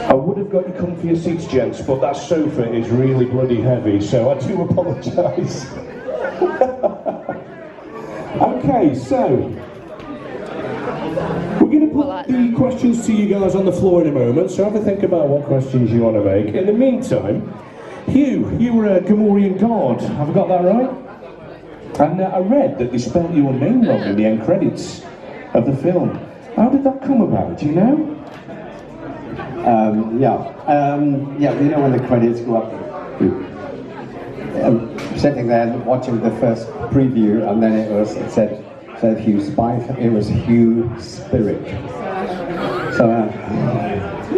I would have got you comfier seats, gents, but that sofa is really bloody heavy, so I do apologise. Okay, so we're going to put the questions to you guys on the floor in a moment, so have a think about what questions you want to make. In the meantime, Hugh, you were a Gamorrean god, have I got that right? And I read that they spelled your name wrong in the end credits of the film. How did that come about, do you know? Yeah, you know when the credits go up, sitting there watching the first preview, and then it said Hugh Spice, it was Hugh Spirit. So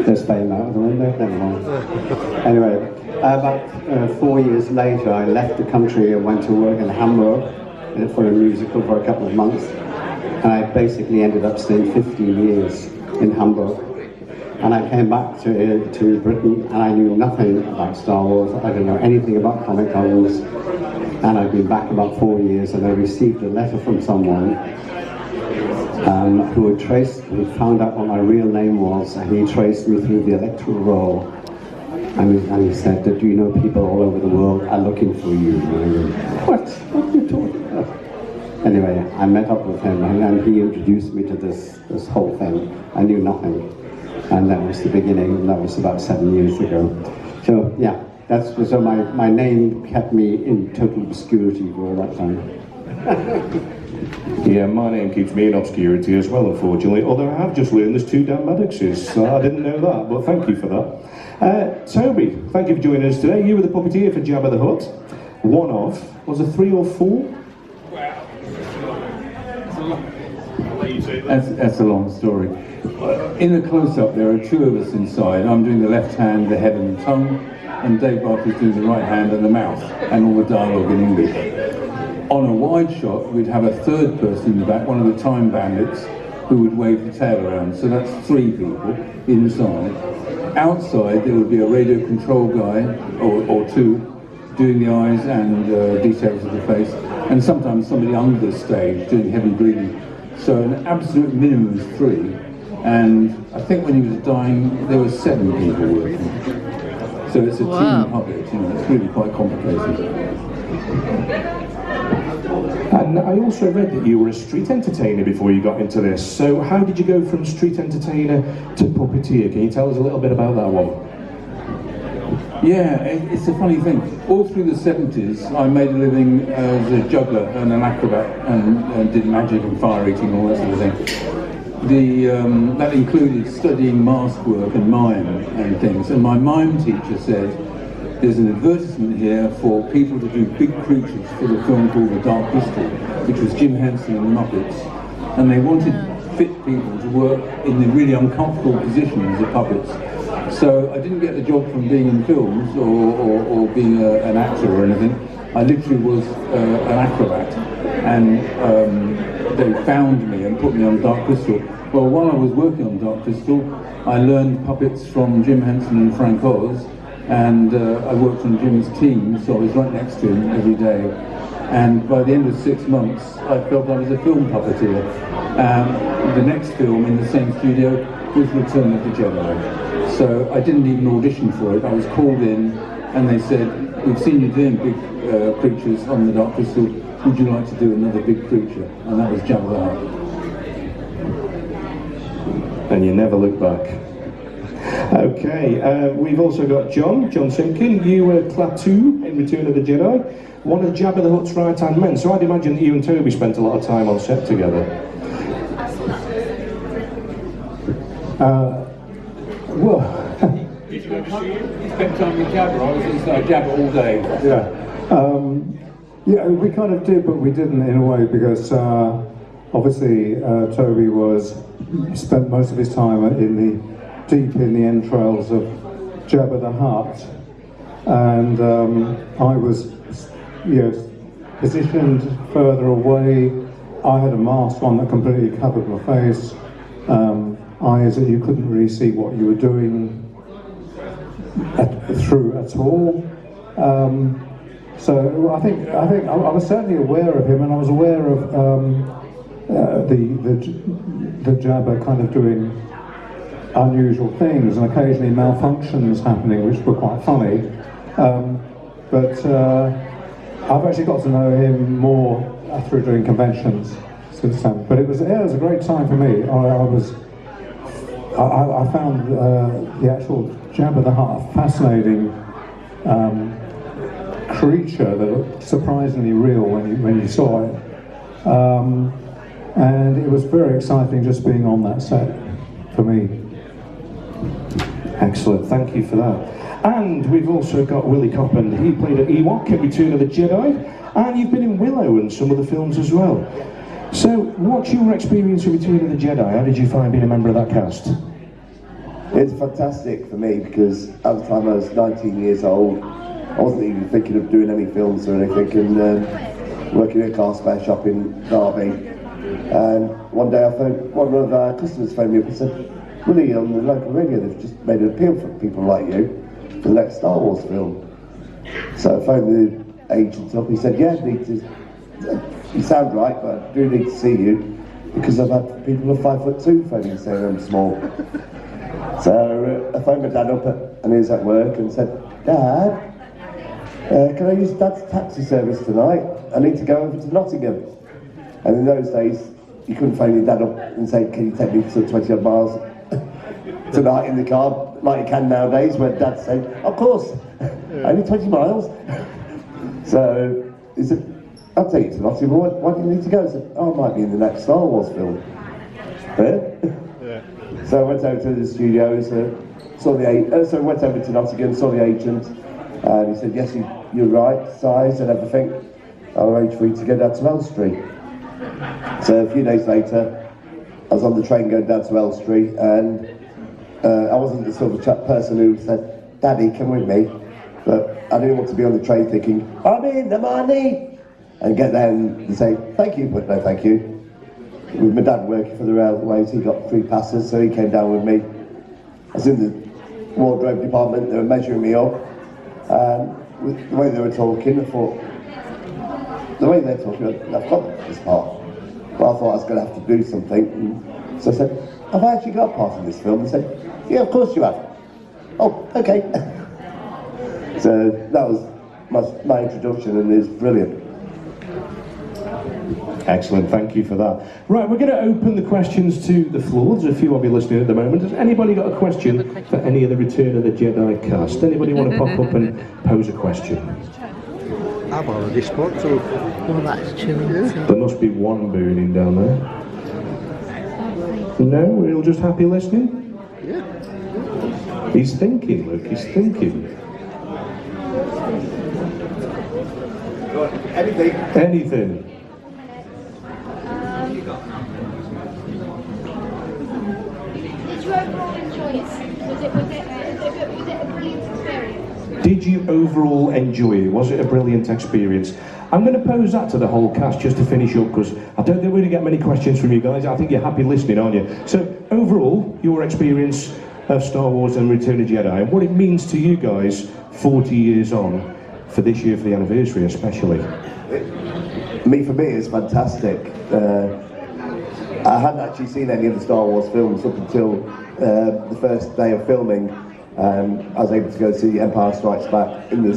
just fame out of the window, never mind. Anyway, about 4 years later, I left the country and went to work in Hamburg for a musical for a couple of months, and I basically ended up staying 15 years in Hamburg. And I came back to Britain, and I knew nothing about Star Wars. I didn't know anything about Comic Cons. And I've been back about 4 years, and I received a letter from someone who found out what my real name was, and he traced me through the electoral roll. And he said, "Do you know people all over the world are looking for you?" And I go, What are you talking about? Anyway, I met up with him, and he introduced me to this whole thing. I knew nothing. And that was the beginning, and that was about 7 years ago. So yeah, so my name kept me in total obscurity for all that time. Yeah, my name keeps me in obscurity as well, unfortunately, although I have just learned there's 2 Dan Maddoxes, so I didn't know that, but thank you for that. Toby, thank you for joining us today. You were the puppeteer for Jabba the Hutt. One of, was it 3 or 4? That's a long story. In the close-up, there are 2 of us inside. I'm doing the left hand, the head and the tongue, and Dave Barker's doing the right hand and the mouth, and all the dialogue in English. On a wide shot, we'd have a 3rd person in the back, one of the time bandits, who would wave the tail around. So that's 3 people inside. Outside, there would be a radio control guy, or 2, doing the eyes and details of the face, and sometimes somebody under the stage doing heavy breathing. So an absolute minimum is 3. And I think when he was dying, there were 7 people working. So it's a team puppet, it's really quite complicated. And I also read that you were a street entertainer before you got into this. So how did you go from street entertainer to puppeteer? Can you tell us a little bit about that one? Yeah, it's a funny thing. All through the 70s, I made a living as a juggler and an acrobat, and did magic and fire eating and all that sort of thing. That included studying mask work and mime and things. And my mime teacher said, "There's an advertisement here for people to do big creatures for the film called The Dark Crystal," which was Jim Henson and the Muppets. And they wanted fit people to work in the really uncomfortable positions of puppets. So I didn't get the job from being in films or being an actor or anything. I literally was an acrobat, and they found me and put me on Dark Crystal. Well, while I was working on Dark Crystal, I learned puppets from Jim Henson and Frank Oz, and I worked on Jim's team, so I was right next to him every day. And by the end of 6 months, I felt I was a film puppeteer. The next film in the same studio was Return of the Jedi. So I didn't even audition for it. I was called in, and they said, "We've seen you doing big creatures on the Dark Crystal. Would you like to do another big creature?" And that was Jabba the Hutt. And you never look back. Okay, we've also got John Simpkin. You were Klaatu in Return of the Jedi, one of Jabba the Hutt's right-hand men. So I'd imagine that you and Toby spent a lot of time on set together. Well, did you ever see him? You spent time with Jabba. I was inside Jabba all day. Yeah, we kind of did, but we didn't in a way, because obviously Toby spent most of his time deep in the entrails of Jabba the Hutt, and I was positioned further away. I had a mask on that completely covered my face, eyes that you couldn't really see what you were doing through at all. So I think I was certainly aware of him, and I was aware of the Jabba kind of doing unusual things and occasionally malfunctions happening, which were quite funny. But I've actually got to know him more through doing conventions since then. But it was a great time for me. I found the actual Jabba the Hutt a fascinating creature that looked surprisingly real when you saw it. And it was very exciting just being on that set for me. Excellent, thank you for that. And we've also got Willie Coppin. He played an Ewok in Return of the Jedi, and you've been in Willow and some of the films as well. So, what's your experience of Return of the Jedi? How did you find being a member of that cast? It's fantastic for me because at the time I was 19 years old. I wasn't even thinking of doing any films or anything, and working in a car spare shop in Derby. And one day I phoned, one of our customers phoned me up and said, "Willie, on the local radio they've just made an appeal for people like you for the next Star Wars film." So I phoned the agent up. He said, "Yeah, you sound right, but I do need to see you because I've had people of 5'2" phoning saying I'm small." So I phoned my dad up and he was at work and said, "Dad, can I use Dad's taxi service tonight? I need to go over to Nottingham." And in those days, you couldn't phone your dad up and say, "Can you take me to 20 odd miles tonight in the car," like you can nowadays, where Dad said, "Of course, only 20 miles." So he said, "I'll take you to Nottingham. Why do you need to go?" I said, "Oh, I might be in the next Star Wars film." Yeah. So I went over to the studios, so I went over to Nottingham, saw the agent, and he said, "Yes, you're right, size and everything. I'll arrange for you to go down to Elstree." So a few days later, I was on the train going down to Elstree, and I wasn't the sort of person who said, "Daddy, come with me," but I didn't want to be on the train thinking, "I'm in the money," and get there and say, "Thank you, but no thank you." With my dad working for the railways, he got free passes, so he came down with me. I was in the wardrobe department, they were measuring me up, and with the way they were talking, I thought, the way they're talking, I've got this part. But I thought I was going to have to do something, and so I said, "Have I actually got a part in this film?" They said, "Yeah, of course you have." "Oh, okay." So that was my introduction, and it was brilliant. Excellent, thank you for that. Right, we're going to open the questions to the floor. There's a few of you listening at the moment. Has anybody got a question for any of the Return of the Jedi cast? Anybody want to pop up and pose a question? I've already spoke to him. Well, that's true. There must be one burning down there. No, we're all just happy listening? Yeah. He's thinking, look, he's thinking. Anything. Did you overall enjoy it? Was it a brilliant experience? Did you overall enjoy it? Was it a brilliant experience? I'm going to pose that to the whole cast just to finish up, because I don't think we're going to get many questions from you guys. I think you're happy listening, aren't you? So, overall, your experience of Star Wars and Return of the Jedi, and what it means to you guys 40 years on, for this year, for the anniversary especially. For me, it's fantastic. I hadn't actually seen any of the Star Wars films up until the first day of filming. I was able to go see Empire Strikes Back in the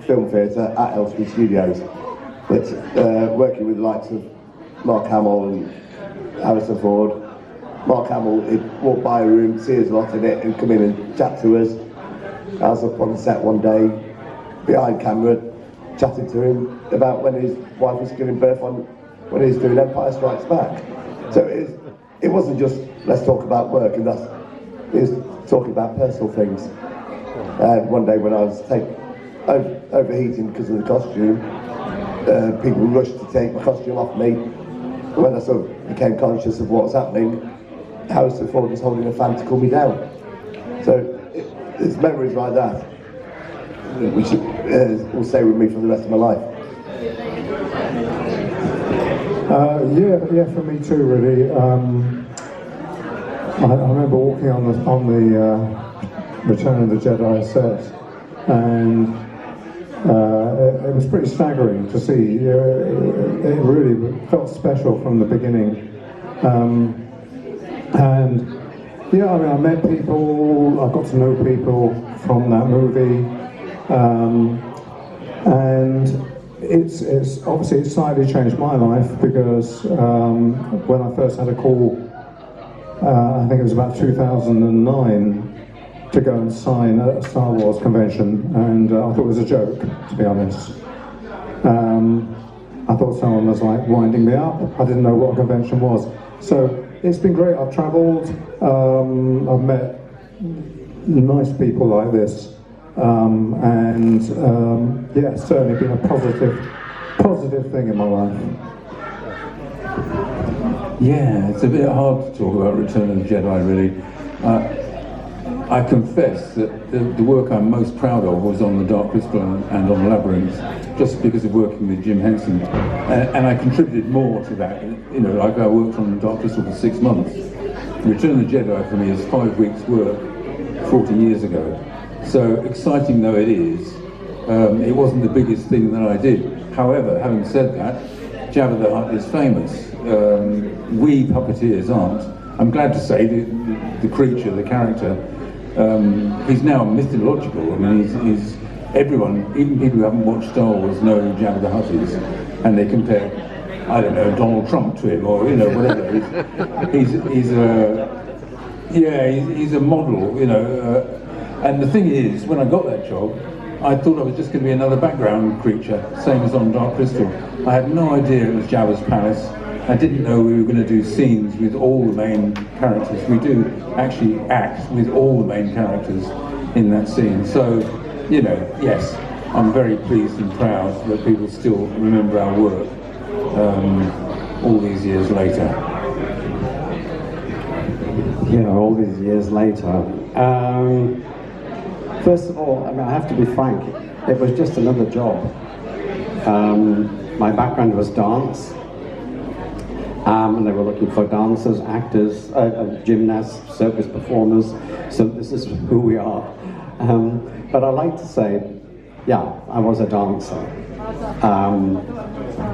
film theatre at Elstree Studios. But working with the likes of Mark Hamill and Harrison Ford, Mark Hamill, he'd walk by a room, see us lot in it, and come in and chat to us. I was up on the set one day, behind camera, chatting to him about when his wife was giving birth when he was doing Empire Strikes Back. So it wasn't just, let's talk about work, and it was talking about personal things. One day when I was overheating because of the costume, people rushed to take my costume off me. When I sort of became conscious of what was happening, Harrison Ford was holding a fan to cool me down. So it's memories like that which will stay with me for the rest of my life. Yeah, for me too, really. I remember walking on the Return of the Jedi set, and it was pretty staggering to see. It really felt special from the beginning, and Yeah, I mean, I met people, I got to know people from that movie, and it's obviously slightly changed my life because when I first had a call, I think it was about 2009, to go and sign at a Star Wars convention, and I thought it was a joke, to be honest. I thought someone was like winding me up. I didn't know what a convention was. So it's been great. I've travelled, I've met nice people like this, and yeah, it's certainly been a positive thing in my life. Yeah, it's a bit hard to talk about Return of the Jedi, really. I confess that the work I'm most proud of was on the Dark Crystal and on Labyrinth, just because of working with Jim Henson, and I contributed more to that. You know, like I worked on Dark Crystal for 6 months. Return of the Jedi for me is 5 weeks' work 40 years ago. So exciting though it is, it wasn't the biggest thing that I did. However, having said that, Jabba the Hutt is famous. We puppeteers aren't. I'm glad to say the creature, the character, he's now mythological. I mean, he's everyone, even people who haven't watched Star Wars, know who Jabba the Hutt is, and they compare, I don't know, Donald Trump to him, or you know, whatever. He's a model, you know. And the thing is, when I got that job, I thought I was just going to be another background creature, same as on Dark Crystal. I had no idea it was Jabba's palace. I didn't know we were going to do scenes with all the main characters. We do actually act with all the main characters in that scene. So, you know, yes, I'm very pleased and proud that people still remember our work all these years later. Yeah, all these years later. First of all, I mean, I have to be frank, it was just another job. My background was dance. And they were looking for dancers, actors, gymnasts, circus performers, so this is who we are. But I like to say, yeah, I was a dancer.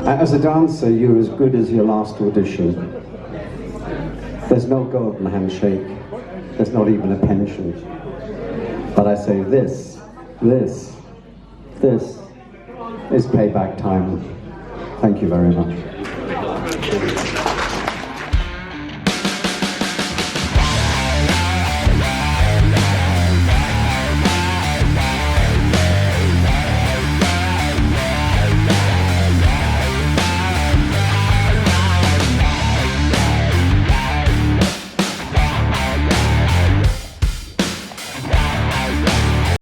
As a dancer, you're as good as your last audition. There's no golden handshake, there's not even a pension. But I say this is payback time. Thank you very much.